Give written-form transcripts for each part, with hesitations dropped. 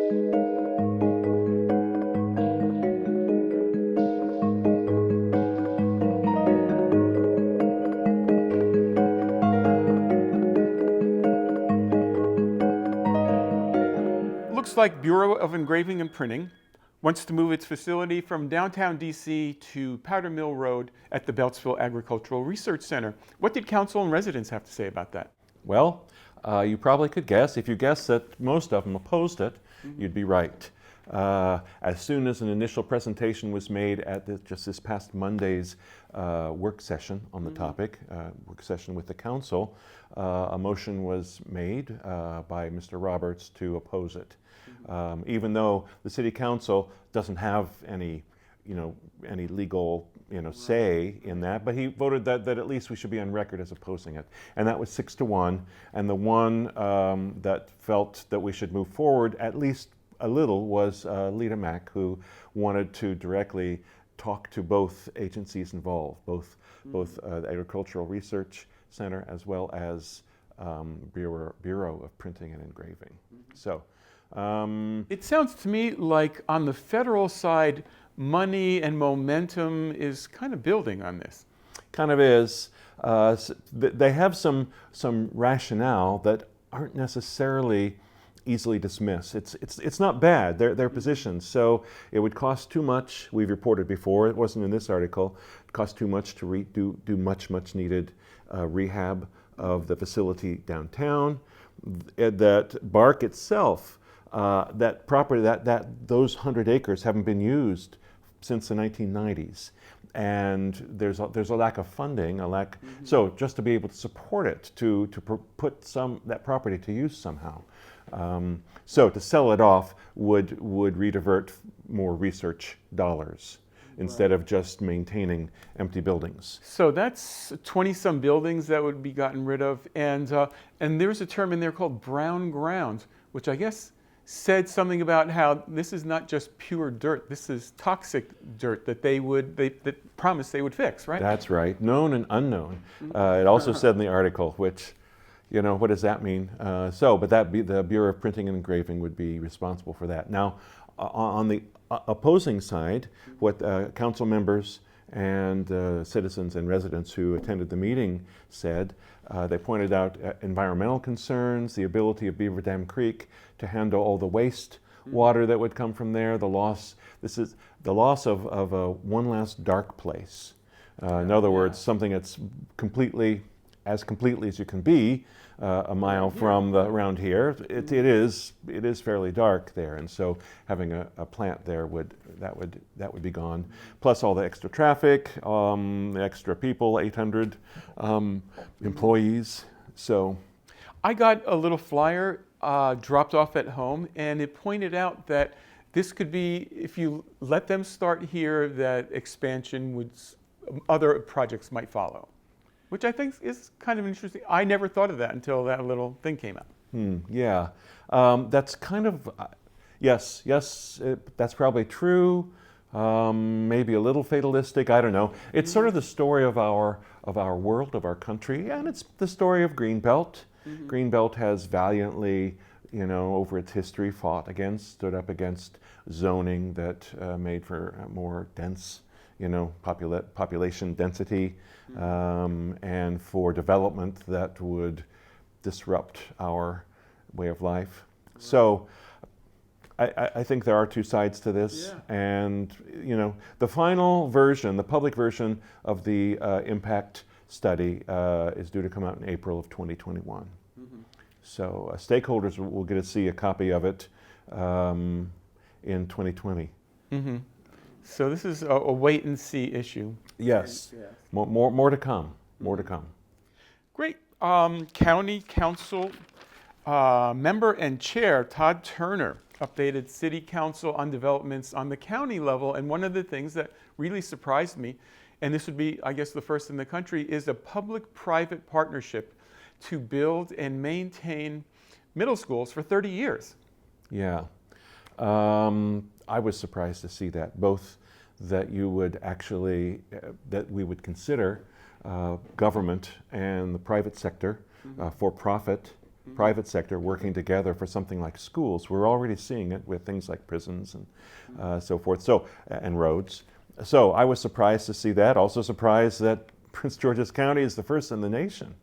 Looks like Bureau of Engraving and Printing wants to move its facility from downtown DC to Powder Mill Road at the Beltsville Agricultural Research Center. What did council and residents have to say about that? Well, you probably could guess. If you guessed that most of them opposed it, you'd be right. As soon as an initial presentation was made at just this past Monday's work session on the topic, work session with the council, a motion was made by Mr. Roberts to oppose it. Even though the city council doesn't have any legal, say in that, but he voted that at least we should be on record as opposing it. And that was 6-1. And the one that felt that we should move forward at least a little was Lita Mack, who wanted to directly talk to both agencies involved, both the Agricultural Research Center as well as Bureau of Printing and Engraving. So. It sounds to me like on the federal side, money and momentum is kind of building on this. Kind of is. They have some rationale that aren't necessarily easily dismissed. It's not bad, their positions. So it would cost too much, we've reported before, it wasn't in this article, it cost too much to do much needed rehab of the facility downtown. That BARC itself, that property, those 100 acres haven't been used since the 1990s, and there's a lack of funding, so just to be able to support it, to put that property to use somehow. So to sell it off would redivert more research dollars instead of just maintaining empty buildings. So that's 20-some buildings that would be gotten rid of, and there's a term in there called brown ground, which I guess said something about how this is not just pure dirt, this is toxic dirt that they promised they would fix, right? That's right, known and unknown. It also said in the article, which, what does that mean? But the Bureau of Printing and Engraving would be responsible for that. Now, on the opposing side, what council members and citizens and residents who attended the meeting said, they pointed out environmental concerns, the ability of Beaver Dam Creek to handle all the waste water that would come from there, this is the loss of one last dark place. In other words, something that's completely as you can be, a mile from around here. It is fairly dark there, and so having a plant there would be gone. Plus all the extra traffic, the extra people, 800 employees. So, I got a little flyer dropped off at home, and it pointed out that this could be, if you let them start here, that expansion other projects might follow. Which I think is kind of interesting. I never thought of that until that little thing came out. Yeah, that's kind of, yes, that's probably true. Maybe a little fatalistic, I don't know. It's sort of the story of our world, of our country, and it's the story of Greenbelt. Greenbelt has valiantly, over its history stood up against zoning that made for a more dense population density, and for development that would disrupt our way of life. Right. So I think there are two sides to this, and the final version, the public version of the impact study is due to come out in April of 2021. So stakeholders will get to see a copy of it in 2020. So this is a wait and see issue. Yes, more to come. More to come. Great. County Council member and chair Todd Turner updated City Council on developments on the county level, and one of the things that really surprised me, and this would be, I guess, the first in the country, is a public-private partnership to build and maintain middle schools for 30 years. Yeah. I was surprised to see that, both that you would actually, that we would consider government and the private sector, for profit private sector working together for something like schools. We're already seeing it with things like prisons and so forth, and roads. So I was surprised to see that. Also surprised that Prince George's County is the first in the nation.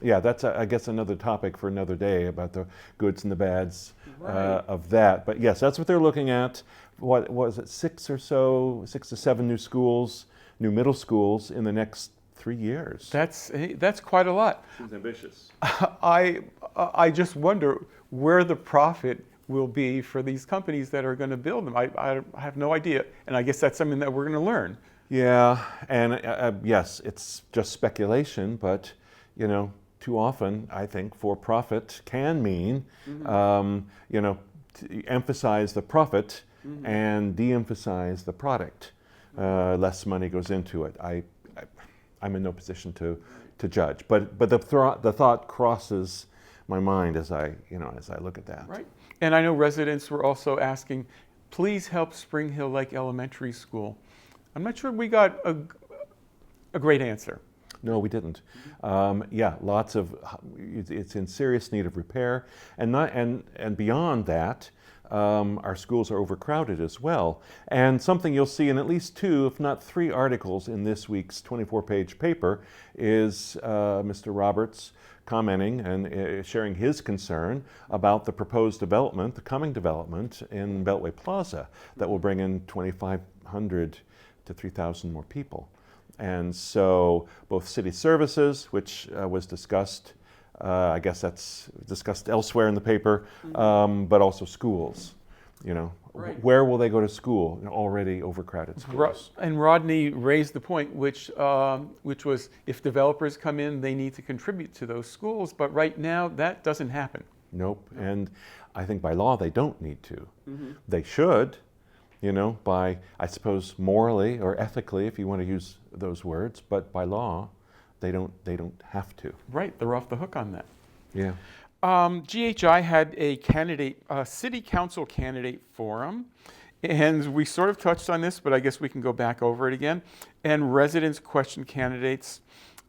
Yeah, that's, I guess, another topic for another day about the goods and the bads of that. But yes, that's what they're looking at. What was it, 6 to 7 new schools, new middle schools in the next 3 years. That's quite a lot. Seems ambitious. I just wonder where the profit will be for these companies that are going to build them. I have no idea, and I guess that's something that we're going to learn. Yeah, and yes, it's just speculation, but you know, too often I think for profit can mean you know, to emphasize the profit and de-emphasize the product. Less money goes into it. I'm in no position to judge, but the thought crosses my mind as I look at that. Right, and I know residents were also asking, please help Spring Hill Lake Elementary School. I'm not sure we got a great answer. No, we didn't. Yeah, lots of. It's in serious need of repair, and beyond that, our schools are overcrowded as well. And something you'll see in at least 2, if not 3 articles in this week's 24-page paper is Mr. Roberts commenting and sharing his concern about the proposed development, the coming development in Beltway Plaza that will bring in 2,500 to 3,000 more people. And so both city services, which was discussed, I guess that's discussed elsewhere in the paper, but also schools. You know, where will they go to school in already overcrowded schools? And Rodney raised the point, which was if developers come in, they need to contribute to those schools. But right now, that doesn't happen. Nope. And I think by law, they don't need to. They should. You know, by, I suppose, morally or ethically, if you want to use those words, but by law, they don't have to. Right, they're off the hook on that. Yeah. GHI had a city council candidate forum, and we sort of touched on this, but I guess we can go back over it again. And residents questioned candidates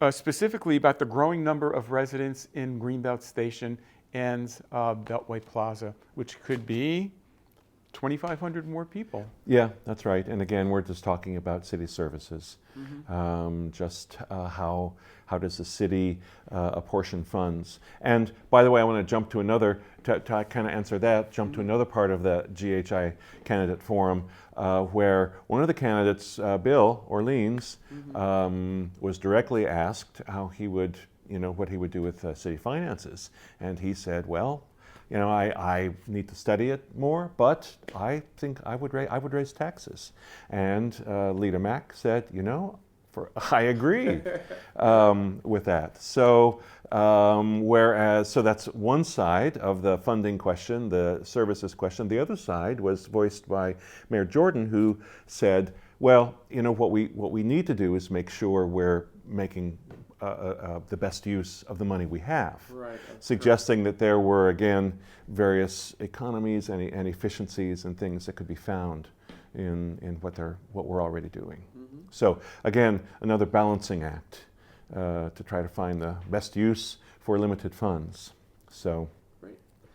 specifically about the growing number of residents in Greenbelt Station and Beltway Plaza, which could be 2,500 more people. Yeah, that's right. And again, we're just talking about city services. Just how does the city apportion funds? And by the way, I want to jump to another, to kind of answer that, jump to another part of the GHI candidate forum where one of the candidates, Bill Orleans, was directly asked how he would, what he would do with city finances. And he said, well, I need to study it more, but I think I would raise taxes. And Leader Mack said, I agree with that. So so that's one side of the funding question, the services question. The other side was voiced by Mayor Jordan, who said, well, what we need to do is make sure we're making the best use of the money we have, suggesting that there were, again, various economies and efficiencies and things that could be found in what we're already doing. So again, another balancing act to try to find the best use for limited funds. So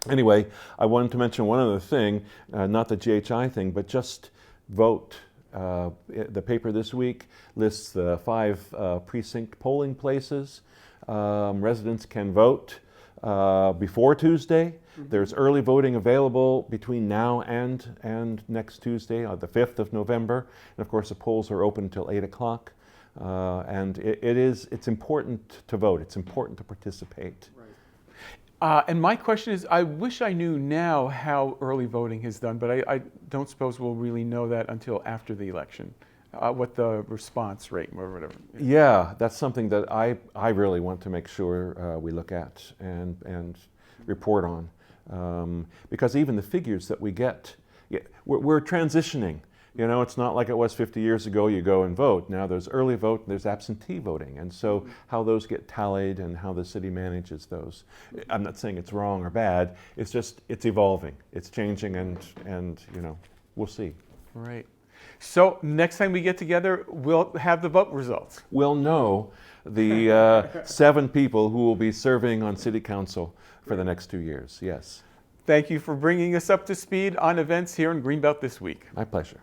anyway, I wanted to mention one other thing, not the GHI thing, but just vote. The paper this week lists the 5 precinct polling places. Residents can vote before Tuesday. There's early voting available between now and next Tuesday, the 5th of November. And of course, the polls are open until 8 o'clock. And it's important to vote. It's important to participate. And my question is, I wish I knew now how early voting is done, but I don't suppose we'll really know that until after the election, what the response rate or whatever. Yeah, that's something that I really want to make sure we look at and report on. Because even the figures that we get, we're transitioning. It's not like it was 50 years ago, you go and vote. Now there's early vote, and there's absentee voting. And so how those get tallied and how the city manages those. I'm not saying it's wrong or bad, it's evolving. It's changing and we'll see. Right. So next time we get together, we'll have the vote results. We'll know the 7 people who will be serving on City Council for the next 2 years. Yes. Thank you for bringing us up to speed on events here in Greenbelt this week. My pleasure.